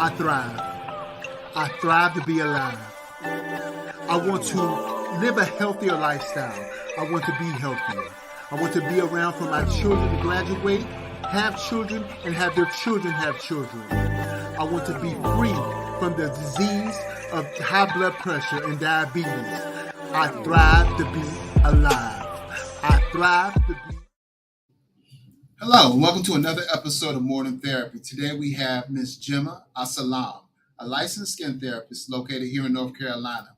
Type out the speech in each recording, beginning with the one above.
I thrive. I thrive to be alive. I want to live a healthier lifestyle. I want to be healthier. I want to be around for my children to graduate, have children, and have their children have children. I want to be free from the disease of high blood pressure and diabetes. I thrive to be alive. I thrive to be... Hello, and welcome to another episode of Morning Therapy. Today we have Ms. Gemma Asalam, a licensed skin therapist located here in North Carolina,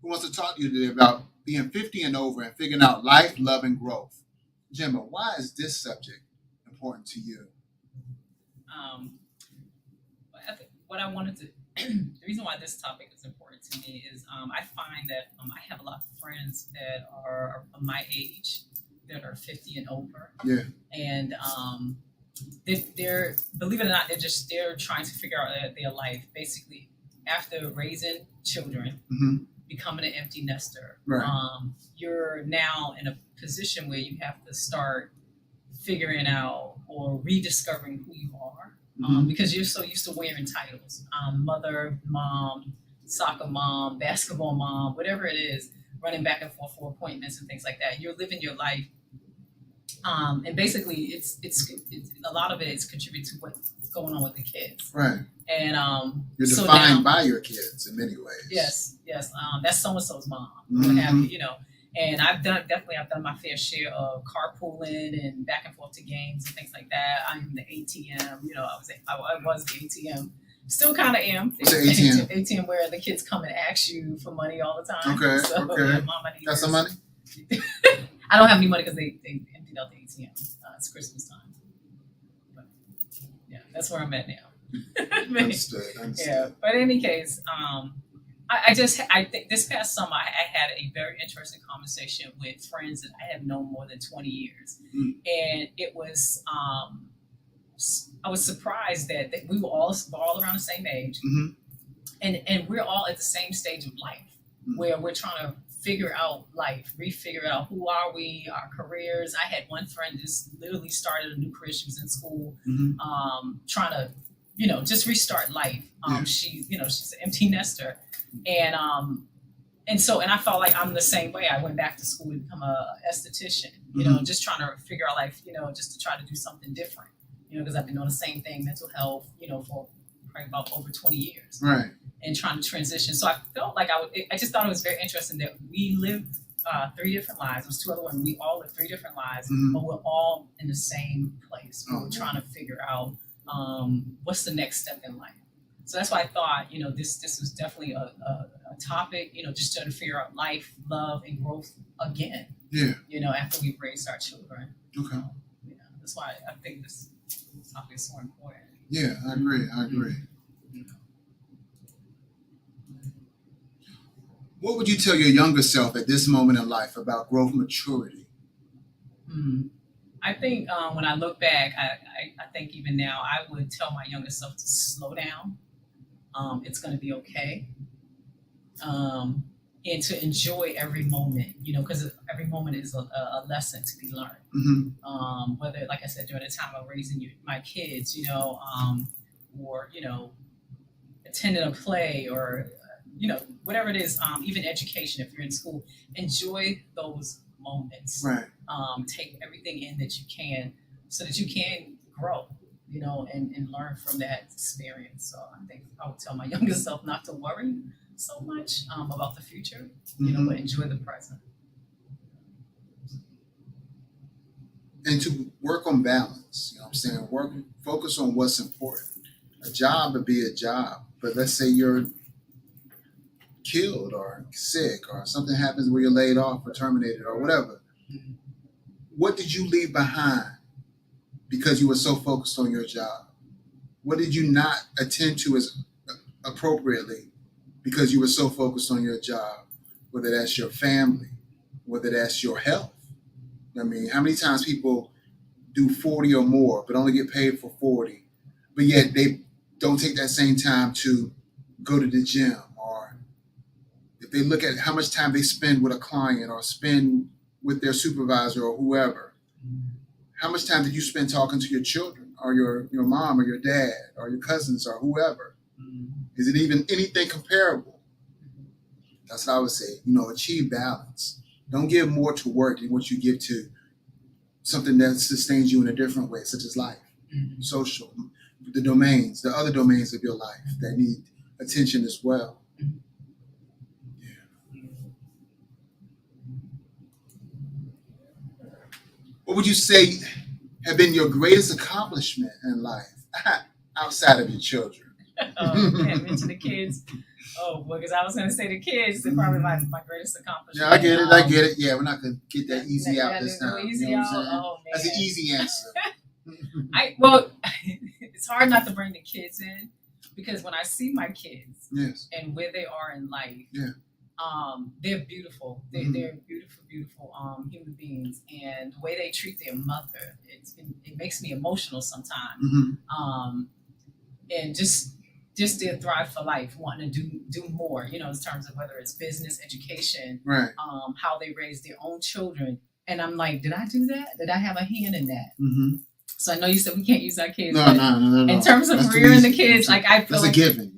who wants to talk to you today about being 50 and over and figuring out life, love, and growth. Gemma, why is this subject important to you? What I wanted to, the reason why this topic is important to me is I find that I have a lot of friends that are my age that are 50 and over. Yeah. And they're, believe it or not, they're trying to figure out their life basically after raising children, becoming an empty nester. Right. You're now in a position where you have to start figuring out or rediscovering who you are. Because you're so used to wearing titles, mother, mom, soccer mom, basketball mom, whatever it is, running back and forth for appointments and things like that. You're living your life. And basically it's a lot of it is contribute to what's going on with the kids. Right. And you're so defined now, by your kids in many ways. Yes. That's so-and-so's mom. What have you, And I've done my fair share of carpooling and back and forth to games and things like that. I'm the ATM, I was the ATM. Still kind of am. What's the ATM? ATM where the kids come and ask you for money all the time. Okay, so, okay. Yeah, Mom, I need Got this. some money? I don't have any money because they emptied out the ATM. It's Christmas time. But, yeah, that's where I'm at now. Understood. Yeah, but in any case, I think this past summer I had a very interesting conversation with friends that I have known more than 20 years. And it was, I was surprised that we were all around the same age. And we're all at the same stage of life where we're trying to figure out life, refigure out who are we, our careers. I had one friend just literally started a new career. She was in school, trying to, just restart life. She's an empty nester. And I felt like I'm the same way. I went back to school to become a esthetician, just trying to figure out life, just to try to do something different, because I've been doing the same thing, mental health, for probably about over 20 years. Right. And trying to transition. So I felt like I just thought it was very interesting that we live 3 different lives. It was 2 other women. We all live 3 different lives, but we're all in the same place. We're trying to figure out what's the next step in life. So that's why I thought, this was definitely a topic, just trying to figure out life, love, and growth again. Yeah. After we've raised our children. Okay. That's why I think this topic is so important. Yeah, I agree. What would you tell your younger self at this moment in life about growth maturity? I think when I look back, I think even now, I would tell my younger self to slow down. It's going to be okay. And to enjoy every moment, because every moment is a lesson to be learned. Whether, like I said, during the time of raising my kids, or, attending a play or, whatever it is, even education, if you're in school, enjoy those moments. Right. Take everything in that you can so that you can grow, and learn from that experience. So I think I would tell my younger self not to worry so much about the future, but enjoy the present. And to work on balance, focus on what's important. A job would be a job, but let's say you're killed or sick or something happens where you're laid off or terminated or whatever. What did you leave behind because you were so focused on your job? What did you not attend to as appropriately because you were so focused on your job? Whether that's your family, whether that's your health. How many times people do 40 or more but only get paid for 40, but yet they don't take that same time to go to the gym, or if they look at how much time they spend with a client or spend with their supervisor or whoever. How much time did you spend talking to your children or your mom or your dad or your cousins or whoever? Is it even anything comparable? That's what I would say. Achieve balance. Don't give more to work than what you give to something that sustains you in a different way, such as life, social, the other domains of your life that need attention as well. Yeah. What would you say have been your greatest accomplishment in life outside of your children? Can't mention the kids. Oh, well, because I was going to say the kids, they're probably my greatest accomplishment. Yeah, I get it. Yeah, we're not going to get that easy out this time. Easy out. Oh, man. That's an easy answer. It's hard not to bring the kids in, because when I see my kids and where they are in life, they're beautiful. They're beautiful, beautiful human beings, and the way they treat their mother, it makes me emotional sometimes. And just their thrive for life, wanting to do more, in terms of whether it's business, education, right? How they raise their own children. And I'm like, did I do that? Did I have a hand in that? So I know you said we can't use our kids. No. In terms of rearing the kids, like I feel that's a given.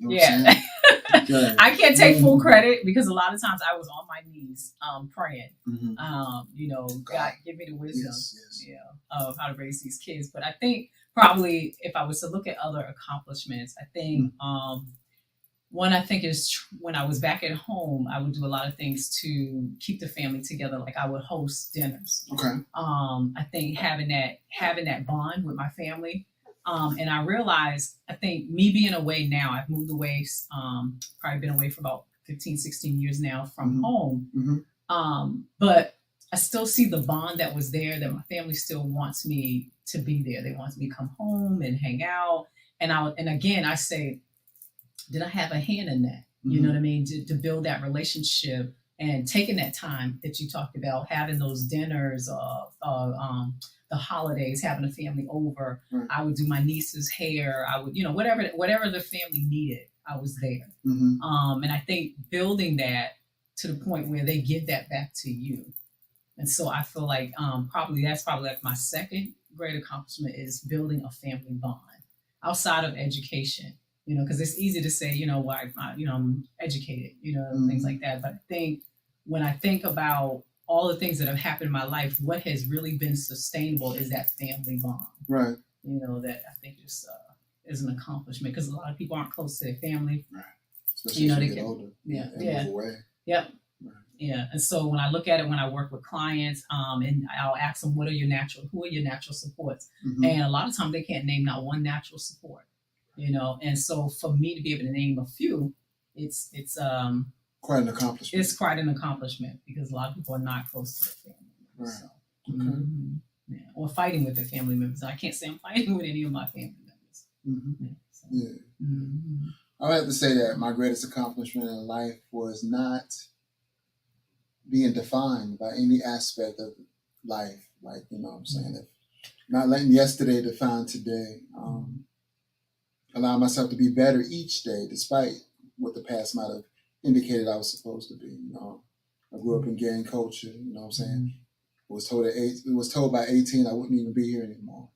I can't take full credit, because a lot of times I was on my knees praying. God give me the wisdom of how to raise these kids. But I think probably if I was to look at other accomplishments, I think one is when I was back at home, I would do a lot of things to keep the family together. Like I would host dinners. Okay. I think having that bond with my family. And I realized, I think me being away now, I've moved away, probably been away for about 15, 16 years now from home. But I still see the bond that was there, that my family still wants me to be there. They want me to come home and hang out. And again, I say, did I have a hand in that? You know what I mean? To build that relationship, and taking that time that you talked about, having those dinners, the holidays, having a family over. I would do my niece's hair. I would, whatever the family needed, I was there. And I think building that to the point where they give that back to you. And so I feel like that's probably like my second great accomplishment, is building a family bond outside of education. Because it's easy to say, I'm educated, things like that. But I think when I think about all the things that have happened in my life, what has really been sustainable is that family bond. Right. That I think is an accomplishment, because a lot of people aren't close to their family. Right. Especially as they get older. Yeah. Move away. Yep. Right. Yeah. And so when I look at it, when I work with clients, and I'll ask them, who are your natural supports? And a lot of times they can't name not one natural support. And so for me to be able to name a few, it's quite an accomplishment. It's quite an accomplishment, because a lot of people are not close to their family. Right. So, or fighting with their family members. I can't say I'm fighting with any of my family members. I would have to say that my greatest accomplishment in life was not being defined by any aspect of life. Like, what I'm saying? Not letting yesterday define today. Allow myself to be better each day, despite what the past might have indicated I was supposed to be. I grew up in gang culture. You know what I'm saying? It was told by 18 I wouldn't even be here anymore.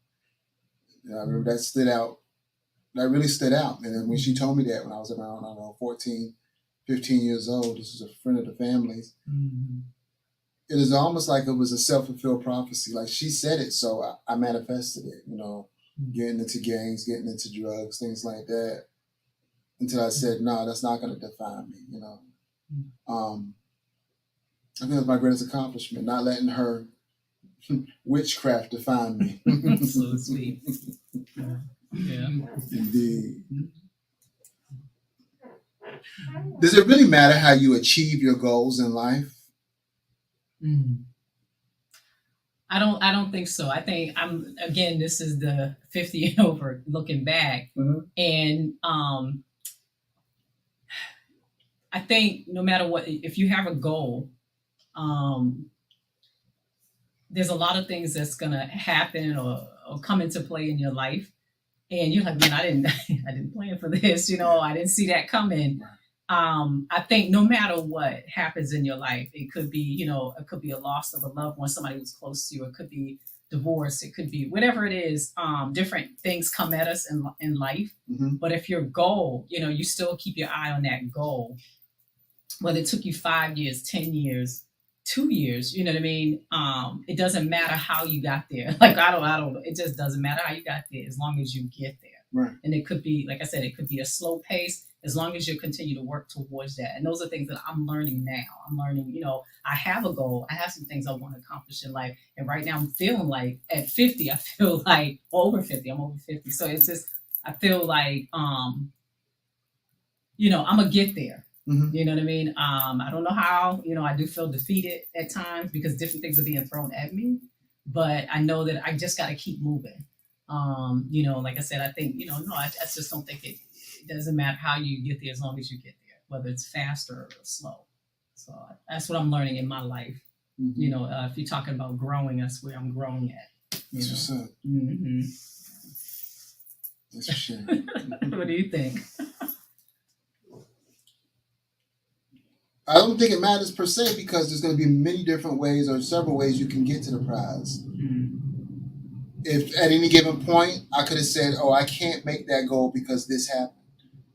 I remember that stood out. That really stood out. And then when she told me that when I was around, 14, 15 years old, this was a friend of the family's. It is almost like it was a self-fulfilled prophecy. Like she said it, so I manifested it. Getting into gangs, getting into drugs, things like that, until I said, no, that's not going to define me, I think that's my greatest accomplishment, not letting her witchcraft define me. So sweet. Yeah. Indeed. Does it really matter how you achieve your goals in life? I don't think so. I think this is the 50 and over looking back. And I think no matter what, if you have a goal, there's a lot of things that's gonna happen or come into play in your life. And you're like, man, I didn't plan for this, I didn't see that coming. I think no matter what happens in your life, it could be, a loss of a loved one, somebody who's close to you. It could be divorce, it could be whatever it is. Different things come at us in life. Mm-hmm. But if your goal, you still keep your eye on that goal, whether it took you 5 years, 10 years, 2 years, you know what I mean? It doesn't matter how you got there. Like, I don't, it just doesn't matter how you got there as long as you get there. Right. And it could be, like I said, it could be a slow pace as long as you continue to work towards that. And those are things that I'm learning now. I'm learning, I have a goal. I have some things I want to accomplish in life. And right now I'm feeling like at 50, I feel like over 50, I'm over 50. So it's just, I feel like, I'm going to get there. Mm-hmm. You know what I mean? I don't know how, I do feel defeated at times because different things are being thrown at me, but I know that I just got to keep moving. Like I said, I think, no, I just don't think it doesn't matter how you get there as long as you get there, whether it's fast or slow. So that's what I'm learning in my life. Mm-hmm. If you're talking about growing, that's where I'm growing at. That's what's up. Mm-hmm. That's for sure. What do you think? I don't think it matters per se because there's going to be many different ways or several ways you can get to the prize. Mm-hmm. If at any given point I could have said, I can't make that goal because this happened.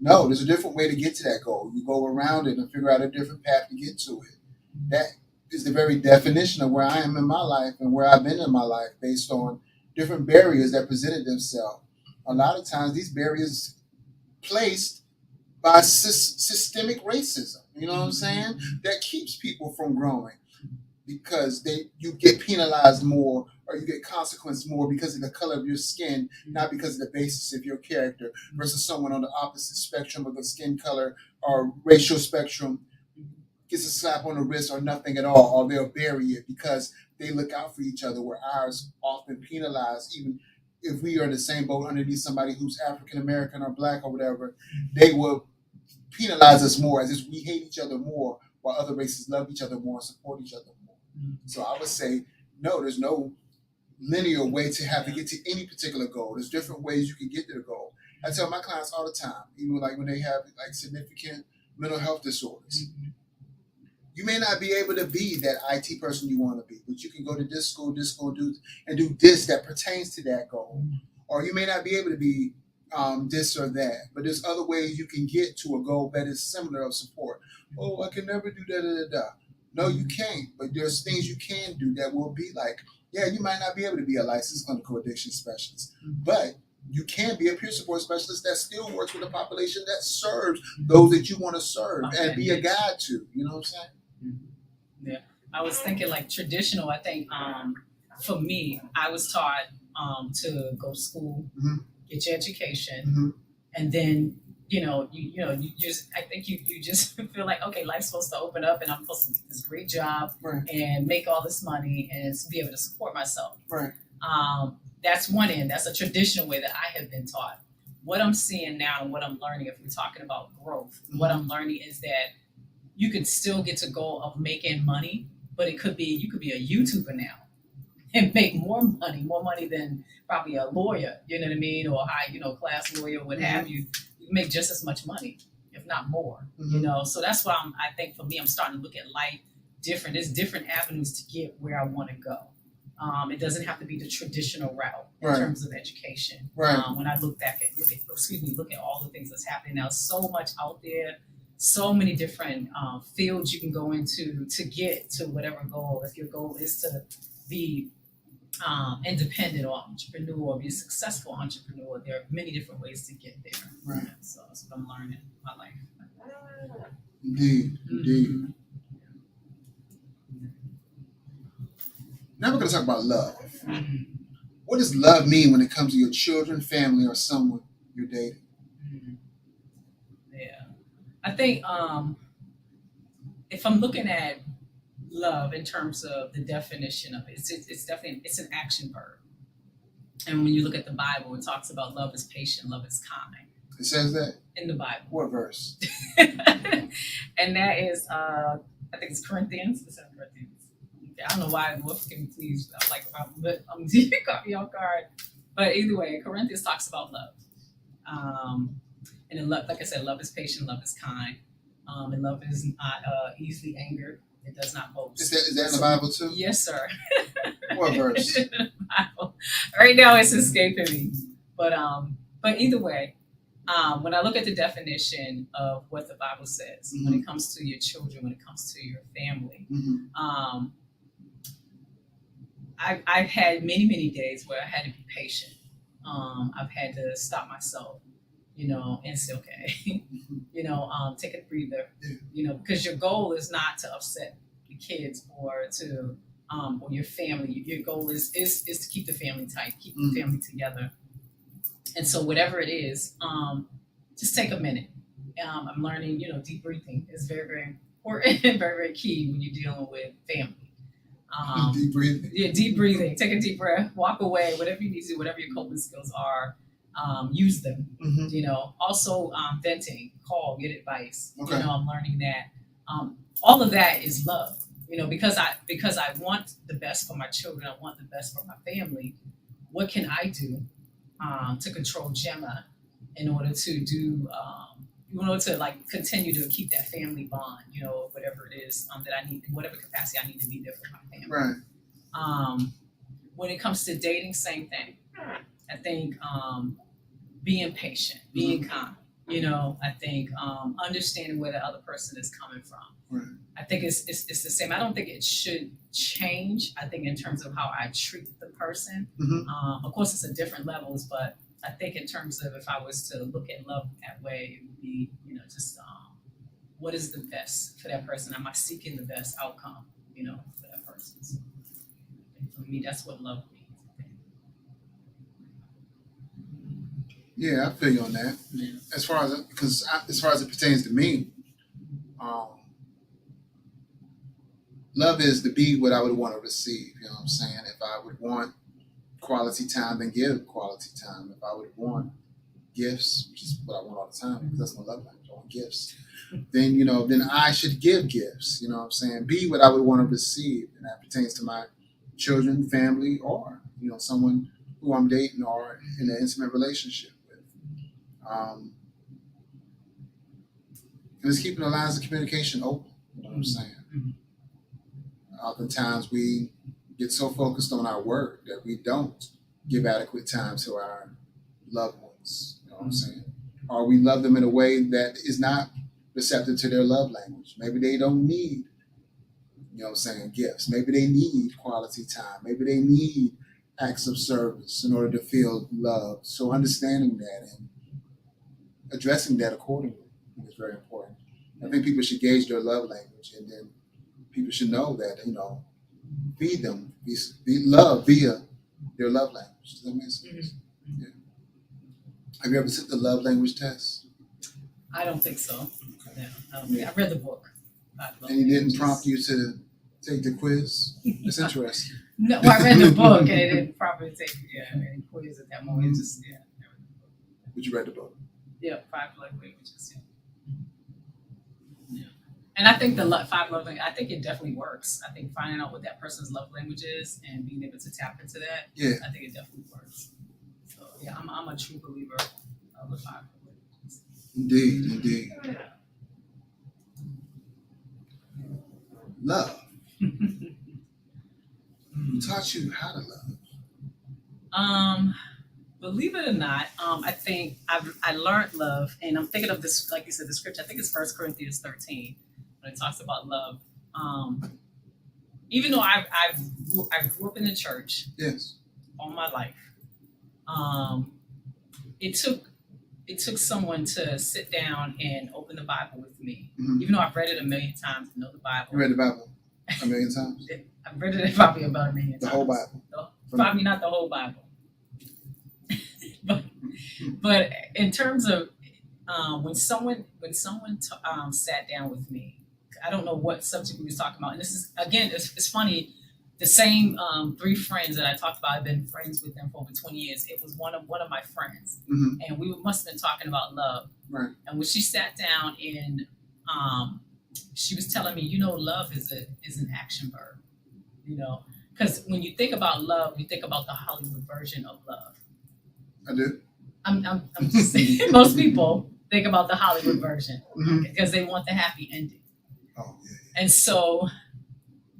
No, there's a different way to get to that goal. You go around it and figure out a different path to get to it. That is the very definition of where I am in my life and where I've been in my life based on different barriers that presented themselves. A lot of times these barriers placed by systemic racism, you know what I'm saying? That keeps people from growing because you get penalized more or you get consequenced more because of the color of your skin, not because of the basis of your character, versus someone on the opposite spectrum of the skin color or racial spectrum gets a slap on the wrist or nothing at all, or they'll bury it because they look out for each other, where ours often penalized, even if we are in the same boat underneath somebody who's African American or black or whatever, they will penalize us more as if we hate each other more while other races love each other more and support each other more. So I would say, no, there's no linear way to have to get to any particular goal. There's different ways you can get to the goal. I tell my clients all the time, even like when they have like significant mental health disorders, you may not be able to be that IT person you want to be, but you can go to this school, do this that pertains to that goal. Or you may not be able to be this or that, but there's other ways you can get to a goal that is similar of support. I can never do da. No, you can't, but there's things you can do that will be like, you might not be able to be a licensed clinical addiction specialist, but you can be a peer support specialist that still works with a population that serves those that you want to serve and be a guide to, you know what I'm saying? Yeah, I was thinking like traditional. I think for me, I was taught to go to school, get your education, and then you just I think you just feel like, okay, life's supposed to open up, and I'm supposed to get this great job and make all this money and be able to support myself. Right. That's one end. That's a traditional way that I have been taught. What I'm seeing now and what I'm learning, if we're talking about growth, what I'm learning is that you can still get to goal of making money, but you could be a YouTuber now and make more money than probably a lawyer, you know what I mean, or a high, class lawyer, what have you. You can make just as much money, if not more, So that's why I think for me, I'm starting to look at life different. There's different avenues to get where I want to go. It doesn't have to be the traditional route in terms of education. Right. When I look at all the things that's happening now, so much out there, so many different fields you can go into to get to whatever goal. If your goal is to be independent or entrepreneur, or be a successful entrepreneur, there are many different ways to get there. Right. So that's what I'm learning in my life. Indeed. Now we're going to talk about love. What does love mean when it comes to your children, family, or someone you're dating? Yeah, I think if I'm looking at love in terms of the definition of it, it's definitely an action verb. And when you look at the Bible, it talks about love is patient, love is kind. It says that in the Bible. What verse? And that is, I think it's Corinthians. It's in Corinthians. I don't know why. Can you please? I'm like, but you caught me off guard. But either way, Corinthians talks about love. And in love, like I said, love is patient, love is kind, and love is not easily angered. It does not boast. Is that in the Bible too? Yes, sir. What verse? Right now it's escaping me. But either way, when I look at the definition of what the Bible says, when it comes to your children, when it comes to your family, I've had many days where I had to be patient. I've had to stop myself, and say, okay, take a breather, because your goal is not to upset the kids or to or your family. Your goal is to keep the family tight, keep the family together. And so whatever it is, just take a minute. I'm learning, deep breathing is very, very important and very, very key when you're dealing with family. Deep breathing. Yeah, deep breathing. Take a deep breath, walk away, whatever you need to do, whatever your coping skills are, use them. Also venting, call, get advice. Okay. I'm learning that. All of that is love. Because I want the best for my children, I want the best for my family. What can I do to control Gemma in order to continue to keep that family bond, whatever it is that I need, in whatever capacity I need to be there for my family. Right. When it comes to dating, same thing. I think being patient, being kind, I think understanding where the other person is coming from. Right. I think it's the same. I don't think it should change. I think in terms of how I treat the person, of course it's at different levels, but I think in terms of if I was to look at love that way, it would be, just what is the best for that person? Am I seeking the best outcome, for that person? So for me, that's what love means. Yeah, I feel you on that. Yeah. As far as it pertains to me, love is to be what I would want to receive. You know what I'm saying? If I would want quality time, then give quality time. If I would want gifts, which is what I want all the time, because that's my love language, I want gifts. Then then I should give gifts. You know what I'm saying? Be what I would want to receive, and that pertains to my children, family, or someone who I'm dating or in an intimate relationship with. And it's keeping the lines of communication open. You know what I'm saying? Oftentimes we get so focused on our work that we don't give adequate time to our loved ones. You know what I'm saying? Or we love them in a way that is not receptive to their love language. Maybe they don't need, gifts. Maybe they need quality time. Maybe they need acts of service in order to feel loved. So understanding that and addressing that accordingly is very important. I think people should gauge their love language, and then people should know that, feed them, be love via their love language. Does that make sense? Yeah. Have you ever took the love language test? I don't think so. Okay. No, I read the book. And he didn't prompt you to take the quiz? It's interesting. No, I read the book and it didn't properly take any quiz at that moment. It's just But you read the book? Yeah, 5 love languages. Yeah. And I think the 5 love languages, I think it definitely works. I think finding out what that person's love language is and being able to tap into that, I think it definitely works. So yeah, I'm a true believer of the 5 love languages. Indeed. Love. Who taught you how to love? Believe it or not, I think I learned love, and I'm thinking of this, like you said, the scripture. I think it's 1 Corinthians 13 when it talks about love. Even though I grew up in the church, yes, all my life, it took someone to sit down and open the Bible with me. Even though I've read it a million times, to know the Bible. You read the Bible a million times? I've read it probably about a million times. The whole Bible? Probably not the whole Bible. But in terms of when someone sat down with me, I don't know what subject we was talking about. And this is, again, it's funny. The same 3 friends that I talked about, I've been friends with them for over 20 years. It was one of my friends, and we must have been talking about love. Right. And when she sat down and she was telling me, love is an action verb. Because when you think about love, you think about the Hollywood version of love. I do. I'm just saying, most people think about the Hollywood version because they want the happy ending. Oh yeah. And so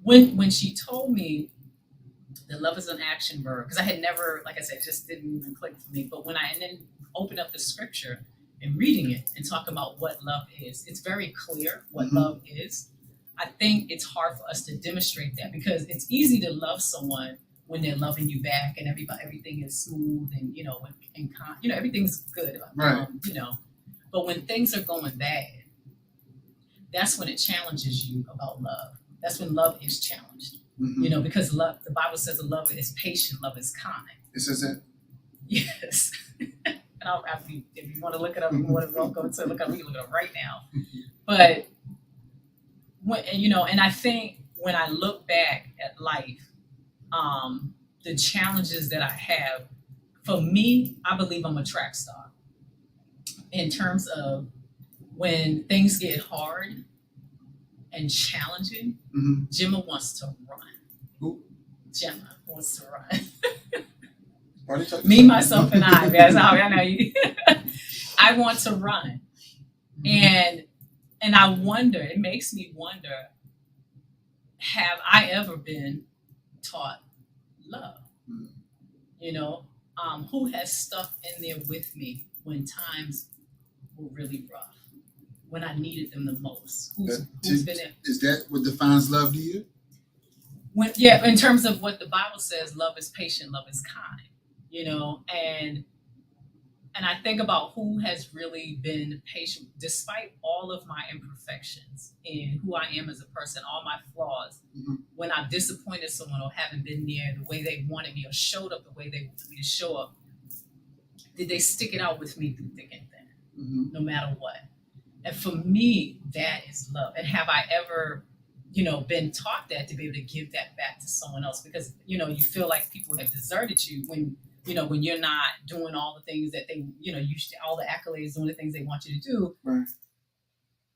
when she told me The love is an action verb, because I had never, like I said, it just didn't even click for me. But when I and then open up the scripture and reading it and talk about what love is, it's very clear what love is. I think it's hard for us to demonstrate that, because it's easy to love someone when they're loving you back and everything is smooth and everything's good, Right. But when things are going bad, that's when it challenges you about love. That's when love is challenged. Because love, the Bible says that love is patient, love is kind. It says that. Yes. And if you want to look it up, you're more than welcome to look up. We can look it up right now. But and I think when I look back at life, the challenges that I have, for me, I believe I'm a track star. In terms of when things get hard and challenging, Gemma wants to run. Who? Gemma wants to run. Me, myself, and I. That's how I know you. I want to run, and I wonder. It makes me wonder: have I ever been taught love? Who has stuck in there with me when times were really rough, when I needed them the most? Who's been there? Is that what defines love to you? In terms of what the Bible says, love is patient, love is kind. And I think about who has really been patient despite all of my imperfections and who I am as a person, all my flaws. When I've disappointed someone or haven't been there the way they wanted me or showed up the way they wanted me to show up, did they stick it out with me through thick and thin, no matter what? And for me, that is love. And have I ever, been taught that, to be able to give that back to someone else? Because, you feel like people have deserted you when you're not doing all the things that they, all the accolades, doing the things they want you to do. Right.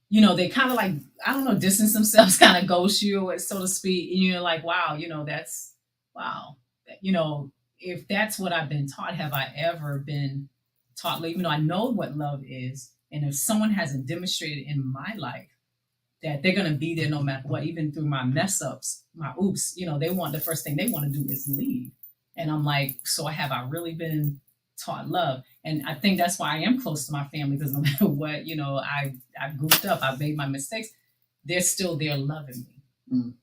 They kind of like, I don't know, distance themselves, kind of ghost you, so to speak. And you're like, wow, that's, wow. If that's what I've been taught, have I ever been taught, even though I know what love is, and if someone hasn't demonstrated in my life that they're going to be there no matter what, even through my mess ups, my oops, the first thing they want to do is leave. And I'm like, so have I really been taught love? And I think that's why I am close to my family, because no matter what, I goofed up, I made my mistakes, they're still there loving me,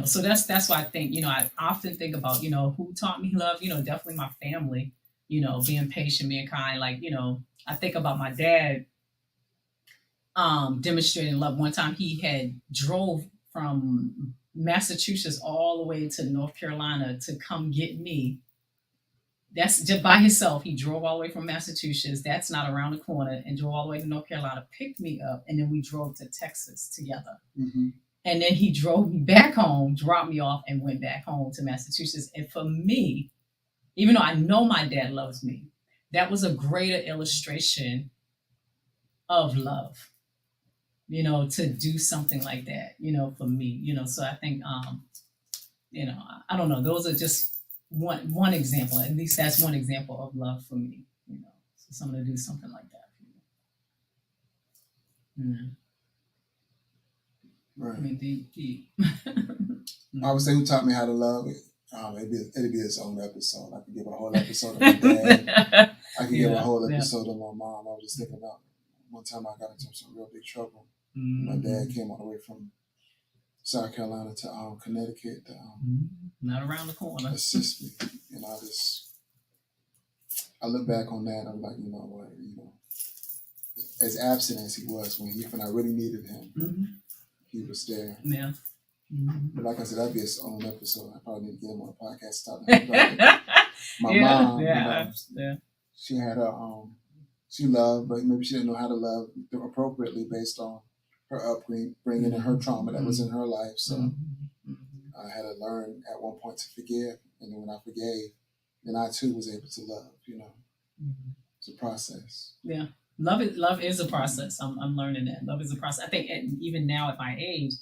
so that's why I think, I often think about, who taught me love, definitely my family, being patient, being kind. Like, I think about my dad demonstrating love. One time he had drove from Massachusetts all the way to North Carolina to come get me. That's just by himself. He drove all the way from Massachusetts. That's not around the corner, and drove all the way to North Carolina, picked me up, and then we drove to Texas together. And then he drove me back home, dropped me off, and went back home to Massachusetts. And for me, even though I know my dad loves me, that was a greater illustration of love. To do something like that, for me, so I think, I don't know, those are just one example. At least that's one example of love for me, so someone to do something like that for me. Right. I mean, deep. I would say who taught me how to love it. It'd be its own episode. I could give a whole episode of my dad. I could give a whole episode of my mom. I was just thinking about one time I got into some real big trouble. My dad came all the way from South Carolina to Connecticut to not around the corner, assist me. And I look back on that. I'm like, as absent as he was when I really needed him, he was there. Yeah. But like I said, that'd be its own episode. I probably need to get him on a podcast to talk about it. My mom, she had she loved, but maybe she didn't know how to love appropriately based on her upbringing and her trauma that was in her life. So I had to learn at one point to forgive. And then when I forgave, then I too was able to love, It's a process. Yeah. Love is a process. I'm learning that. Love is a process. I think even now at my age,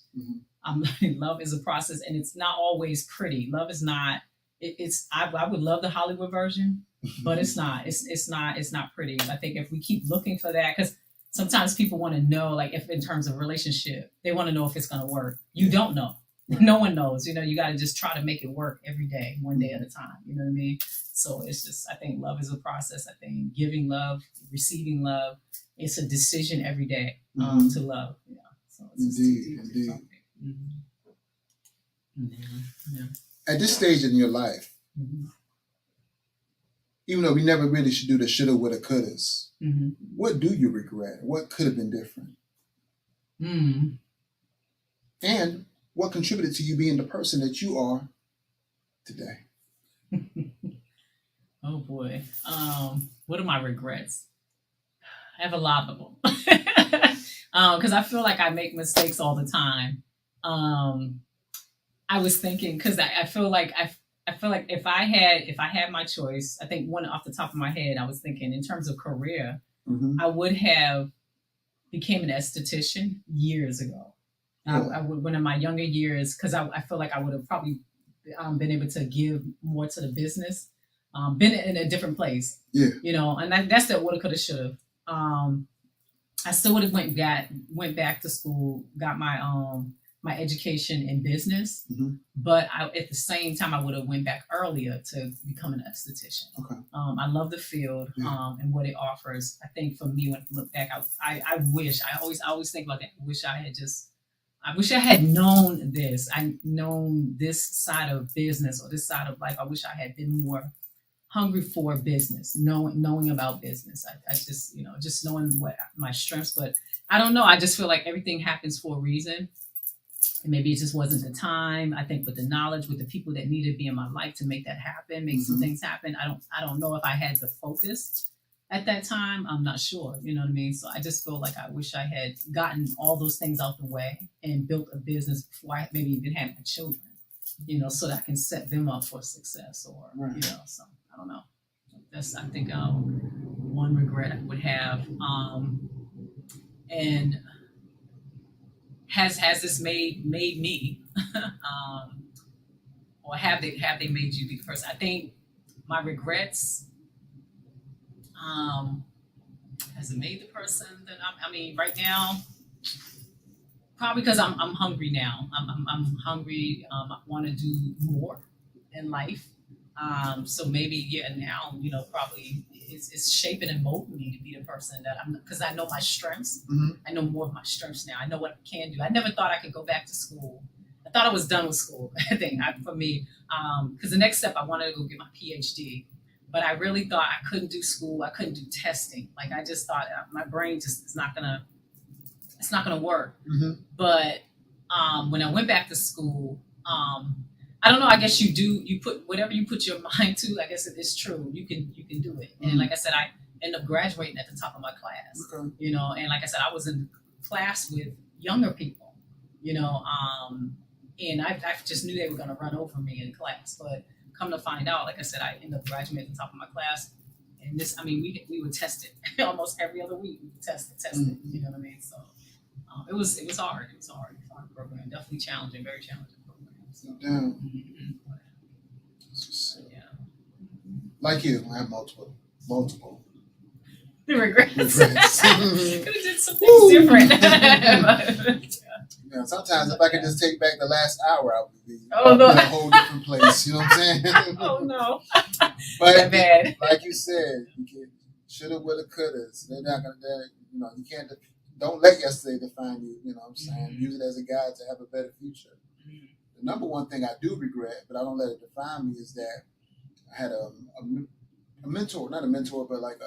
I'm learning love is a process, and it's not always pretty. Love is not, I would love the Hollywood version, but it's not. It's not pretty. I think if we keep looking for that, because sometimes people want to know, like if in terms of relationship, they want to know if it's going to work. You don't know. No one knows. You got to just try to make it work every day, one day at a time. You know what I mean? So it's just, I think love is a process. I think giving love, receiving love, it's a decision every day to love. So it's Indeed. Yeah. At this stage in your life, even though we never really should do the shoulda, woulda, couldas, what do you regret? What could have been different? And what contributed to you being the person that you are today? Oh boy. What are my regrets? I have a lot of them. Because I feel like I make mistakes all the time. I was thinking, because I feel like if I had my choice, I think one off the top of my head, I was thinking in terms of career, I would have became an esthetician years ago. Yeah. I would, when in my younger years, because I feel like I would have probably been able to give more to the business, been in a different place. Yeah. And that's that woulda, coulda, shoulda. I still would have went back to school, got my education in business, but at the same time, I would have went back earlier to become an esthetician. Okay. I love the field and what it offers. I think for me, when I look back, I wish, I always think about that. I wish I had known this. I known this side of business or this side of life. I wish I had been more hungry for business, knowing about business. I just, just knowing what my strengths, but I don't know. I just feel like everything happens for a reason. And maybe it just wasn't the time. I think with the knowledge, with the people that needed to be in my life to make that happen, make some things happen. I don't know if I had the focus at that time. I'm not sure. You know what I mean? So I just feel like I wish I had gotten all those things out the way and built a business before I maybe even had my children, so that I can set them up for success or, so I don't know. That's, I think, one regret I would have. And has this made me, or have they made you the person? I think my regrets, has it made the person that right now? Probably because I'm hungry now. I'm hungry. I want to do more in life. So maybe now probably it's shaping and molding me to be the person that I'm, because I know my strengths. I know more of my strengths now. I know what I can do. I never thought I could go back to school. I thought I was done with school. I think for me, because the next step I wanted to go get my PhD, but I really thought I couldn't do school. I couldn't do testing. Like I just thought my brain just it's not gonna work. But when I went back to school, I don't know. I guess you put whatever you put your mind to. I guess it is true. You can do it. And like I said, I ended up graduating at the top of my class. Okay. And like I said, I was in class with younger people. And I just knew they were going to run over me in class. But come to find out, like I said, I ended up graduating at the top of my class. And this, we were tested almost every other week. We tested. You know what I mean? So it was hard. It was a hard program. Definitely challenging. Very challenging. Damn. Like you, I have multiple. The regrets. Could have did some things different. Sometimes if I could just take back the last hour, I would be in no. a whole different place. You know what I'm saying? Oh no. But bad. Like you said, you can shoulda, woulda, couldas. They're not gonna. You can't. Don't let yesterday define you. You know what I'm saying? Use it as a guide to have a better future. The number one thing I do regret, but I don't let it define me, is that I had a mentor, not a mentor, but like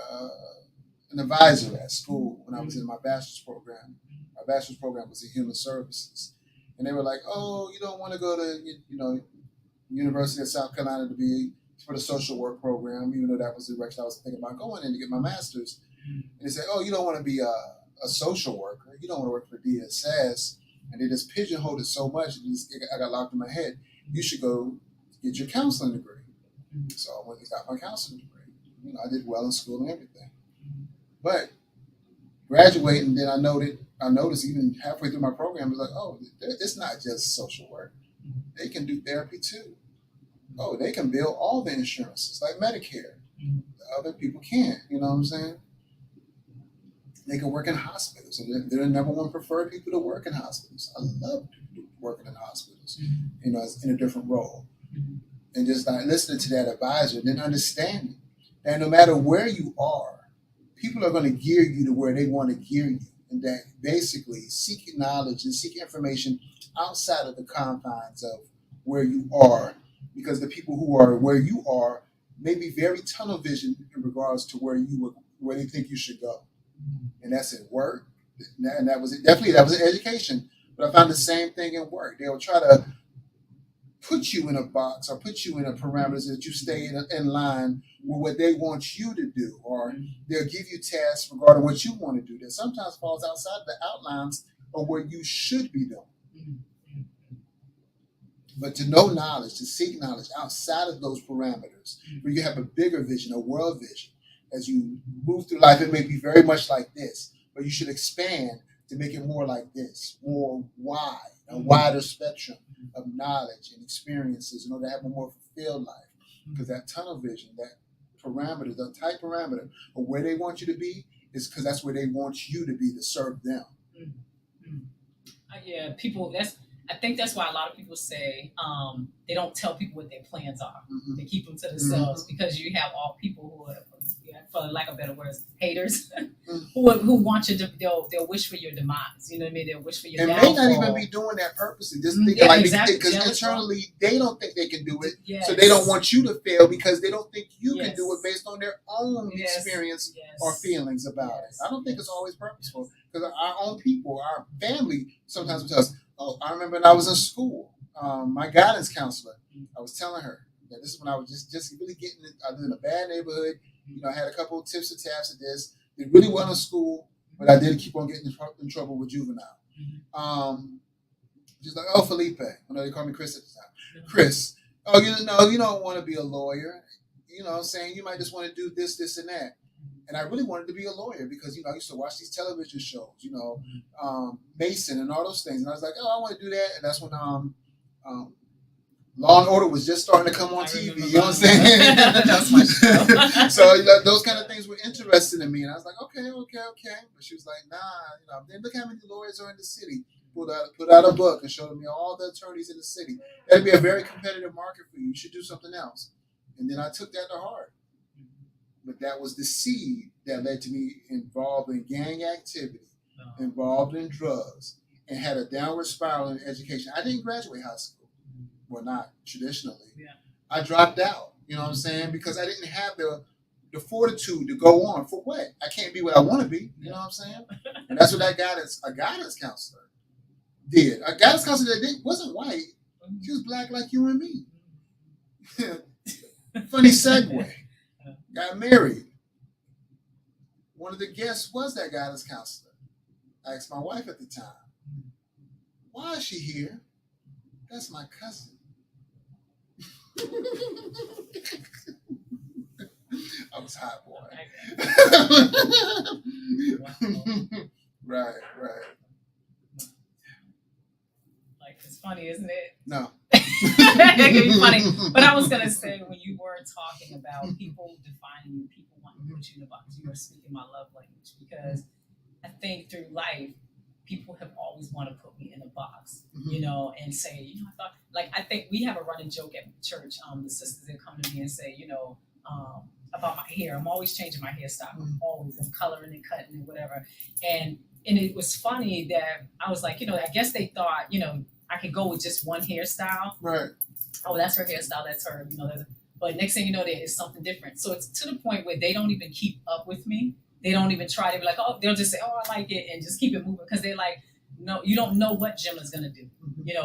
an advisor at school when I was in my bachelor's program. My bachelor's program was in human services. And they were like, oh, you don't want to go to, University of South Carolina to be for the social work program, even though that was the direction I was thinking about going in to get my master's. And they said, oh, you don't want to be a social worker. You don't want to work for DSS. And they just pigeonholed it so much, I got locked in my head. You should go get your counseling degree. So I went and got my counseling degree. I did well in school and everything. But graduating, then I noticed even halfway through my program, it was like, oh, it's not just social work. They can do therapy too. Oh, they can bill all the insurances, like Medicare. The other people can't, you know what I'm saying? They can work in hospitals, and they're the number one preferred people to work in hospitals. I love working in hospitals, you know, in a different role. And just like listening to that advisor, and then understanding that no matter where you are, people are going to gear you to where they want to gear you. And that basically seeking knowledge and seeking information outside of the confines of where you are, because the people who are where you are may be very tunnel vision in regards to where they think you should go. And that's at work. And that was in education. But I found the same thing in work. They'll try to put you in a box or put you in a parameters that you stay in line with what they want you to do, or they'll give you tasks regarding what you want to do that sometimes falls outside the outlines of what you should be doing. But to know knowledge, to seek knowledge outside of those parameters, where you have a bigger vision, a world vision, as you move through life, it may be very much like this, but you should expand to make it more like this, more wide, a wider spectrum of knowledge and experiences in order to have a more fulfilled life. Because that tunnel vision, that parameter, the tight parameter of where they want you to be, is because that's where they want you to be to serve them. Yeah, people. I think that's why a lot of people say they don't tell people what their plans are. They keep them to themselves because you have all people who are, for lack of better words, haters, who want you to. They'll wish for your demise. You know what I mean? They'll wish for your downfall. And may not even be doing that purposely. Just thinking because internally they don't think they can do it, so they don't want you to fail because they don't think you can do it based on their own experience or feelings about it. I don't think it's always purposeful because our own people, our family, sometimes will tell us. Oh, I remember when I was in school, my guidance counselor, I was telling her that this is when I was just really getting it. I was in a bad neighborhood. You know, I had a couple of tips and taps at this. Did really well in school, but I did keep on getting in trouble with juvenile. Just like, oh, Felipe. I know they call me Chris at the time. Chris, oh, you don't want to be a lawyer. You know what I'm saying? You might just want to do this, this, and that. And I really wanted to be a lawyer because, I used to watch these television shows, Mason and all those things. And I was like, oh, I want to do that. And that's when Law and Order was just starting to come on TV. You know what I'm saying? That's my show. So those kind of things were interesting to me. And I was like, okay. But she was like, nah, then look how many lawyers are in the city. Put out a book and showed me all the attorneys in the city. That'd be a very competitive market for you. You should do something else. And then I took that to heart. But that was the seed that led to me involved in gang activity, involved in drugs, and had a downward spiral in education. I didn't graduate high school. Well, not traditionally. Yeah. I dropped out, you know what I'm saying? Because I didn't have the fortitude to go on. For what? I can't be what I want to be, you know what I'm saying? And that's what a guidance counselor did. A guidance counselor that wasn't white. She was black like you and me. Funny segue. Got married. One of the guests was that guidance counselor. I asked my wife at the time, why is she here? That's my cousin. I was hot, boy. Right. Like, it's funny, isn't it? No. That could be funny. But I was going to say, when you were talking about people defining you, people wanting to put you in a box, you were speaking my love language. Because I think through life, people have always wanted to put me in a box, and say, I think we have a running joke at church. The sisters that come to me and say, about my hair. I'm always changing my hairstyle. I'm coloring and cutting and whatever. And it was funny that I was like, I guess they thought, I could go with just one hairstyle. Right. Oh, that's her hairstyle. That's her. But next thing you know, there is something different. So it's to the point where they don't even keep up with me. They don't even try to be like, oh, they'll just say, oh, I like it, and just keep it moving because they're like, no, you don't know what Jim is gonna do.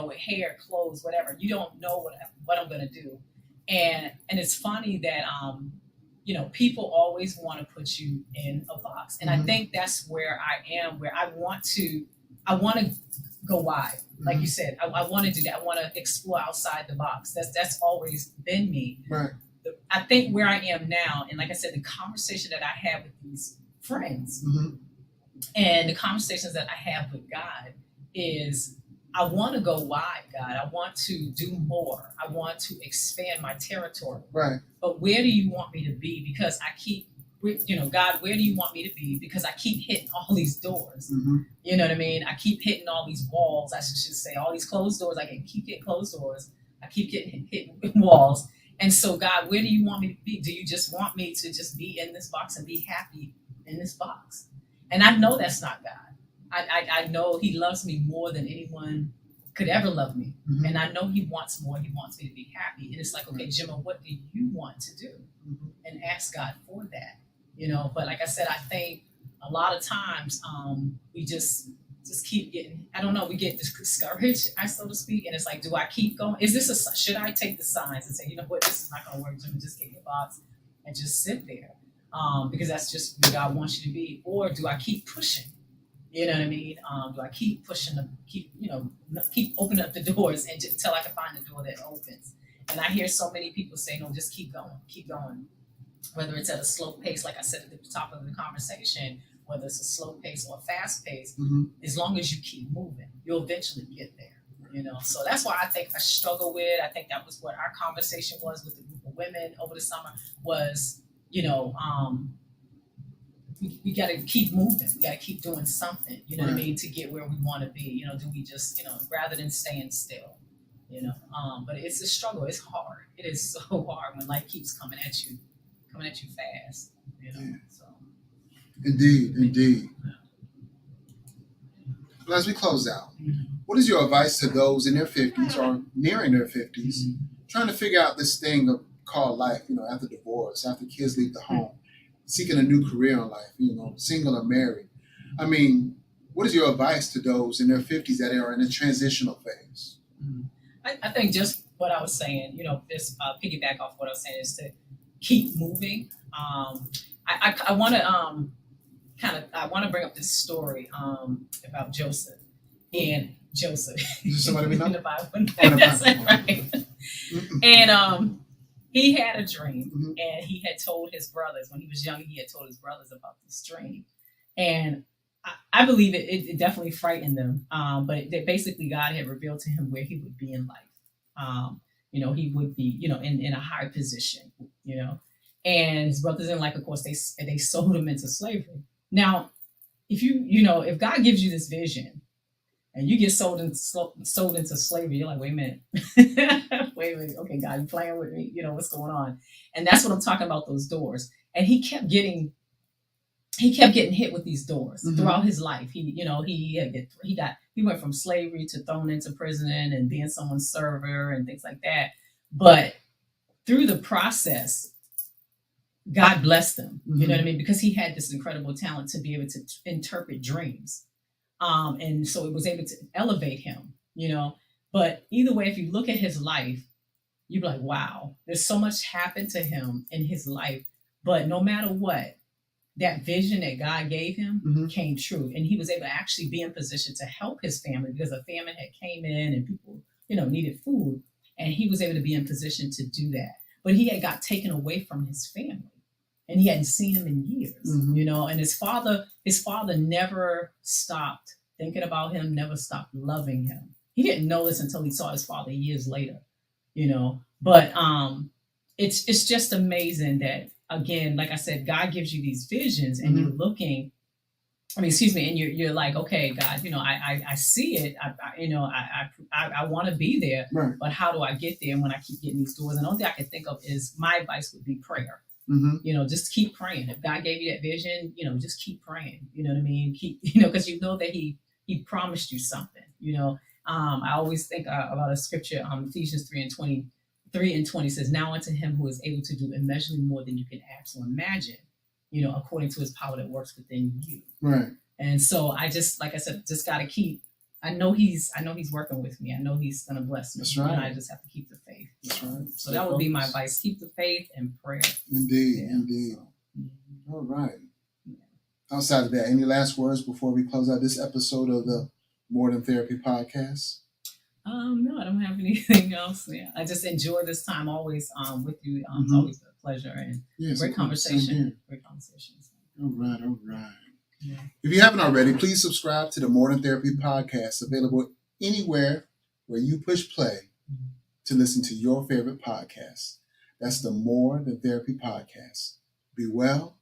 With hair, clothes, whatever. You don't know what I'm gonna do. And it's funny that people always want to put you in a box, and I think that's where I am. Where I want to go wide. Like you said, I want to do that. I want to explore outside the box. That's always been me. Right. I think where I am now, and like I said, the conversation that I have with these friends and the conversations that I have with God is I want to go wide, God. I want to do more. I want to expand my territory. Right. But where do you want me to be? Because I keep God, where do you want me to be? Because I keep hitting all these doors. Mm-hmm. You know what I mean? I keep hitting all these walls. I should say all these closed doors. I can keep getting closed doors. I keep getting hitting walls. And so, God, where do you want me to be? Do you just want me to just be in this box and be happy in this box? And I know that's not God. I know He loves me more than anyone could ever love me. Mm-hmm. And I know He wants more. He wants me to be happy. And it's like, okay, Jimma, what do you want to do? Mm-hmm. And ask God for that. But like I said, I think a lot of times we just keep getting, I don't know, we get discouraged, so to speak. And it's like, do I keep going? Should I take the signs and say, you know what, this is not going to work, Jimma, just get in your box and just sit there? Because that's just where God wants you to be. Or do I keep pushing? You know what I mean? Do I keep pushing them, keep opening up the doors until I can find the door that opens? And I hear so many people say, no, just keep going. Whether it's at a slow pace, like I said at the top of the conversation, whether it's a slow pace or a fast pace, Mm-hmm. as long as you keep moving, you'll eventually get there. So that's why I think I struggle with. I think that was what our conversation was with the group of women over the summer was, we got to keep moving. We got to keep doing something, you know what I mean, to get where we want to be. Do we just, rather than staying still, but it's a struggle. It's hard. It is so hard when life keeps coming at you fast, So. Indeed. Well, as we close out, what is your advice to those in their 50s or nearing their 50s, trying to figure out this thing called life, after divorce, after kids leave the home, seeking a new career in life, single or married? I mean, what is your advice to those in their 50s that are in a transitional phase? I think just what I was saying, just piggyback off what I was saying is to keep moving. I want to bring up this story about Joseph. And Joseph, Is somebody we know? in the Bible. Oh, That's Bible. right. And he had a dream, Mm-hmm. and he had told his brothers when he was young. He had told his brothers about this dream, and I believe it definitely frightened them. But basically, God had revealed to him where he would be in life. He would be, in a high position, and his brothers didn't like, of course, they sold him into slavery. Now, if God gives you this vision and you get sold into slavery, you're like, wait a minute, okay, God, you playing with me? What's going on? And that's what I'm talking about, those doors. And he kept getting hit with these doors throughout his life. He went from slavery to thrown into prison and being someone's server and things like that. But through the process, God blessed him. You know what I mean? Because he had this incredible talent to be able to interpret dreams. And so it was able to elevate him, But either way, if you look at his life, you'd be like, wow, there's so much happened to him in his life. But no matter what, that vision that God gave him came true. And he was able to actually be in position to help his family because a famine had came in and people, needed food. And he was able to be in position to do that. But he had got taken away from his family. And he hadn't seen him in years, and his father never stopped thinking about him, never stopped loving him. He didn't know this until he saw his father years later, but it's just amazing that, again, like I said, God gives you these visions and you're looking, and you're like, okay, God, I see it. I want to be there, right. But how do I get there? And when I keep getting these doors, and the only thing I can think of is my advice would be prayer. Just keep praying. If God gave you that vision, just keep praying. You know what I mean? Because that He promised you something. I always think about a scripture, Ephesians 3:20 says, "Now unto Him who is able to do immeasurably more than you can ask or imagine, according to His power that works within you." Right. And so I just, like I said, just got to keep. I know He's working with me. I know He's going to bless me. That's right. And I just have to keep the faith. That's right. So that would be my advice: keep the faith and prayer. Indeed. All right. Outside of that, any last words before we close out this episode of the More Than Therapy podcast? No, I don't have anything else. Yeah, I just enjoy this time always with you. It's always a pleasure and great conversation. Great conversations. All right. Yeah. If you haven't already, please subscribe to the More Than Therapy podcast, available anywhere where you push play to listen to your favorite podcast. That's the More Than Therapy podcast. Be well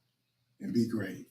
and be great.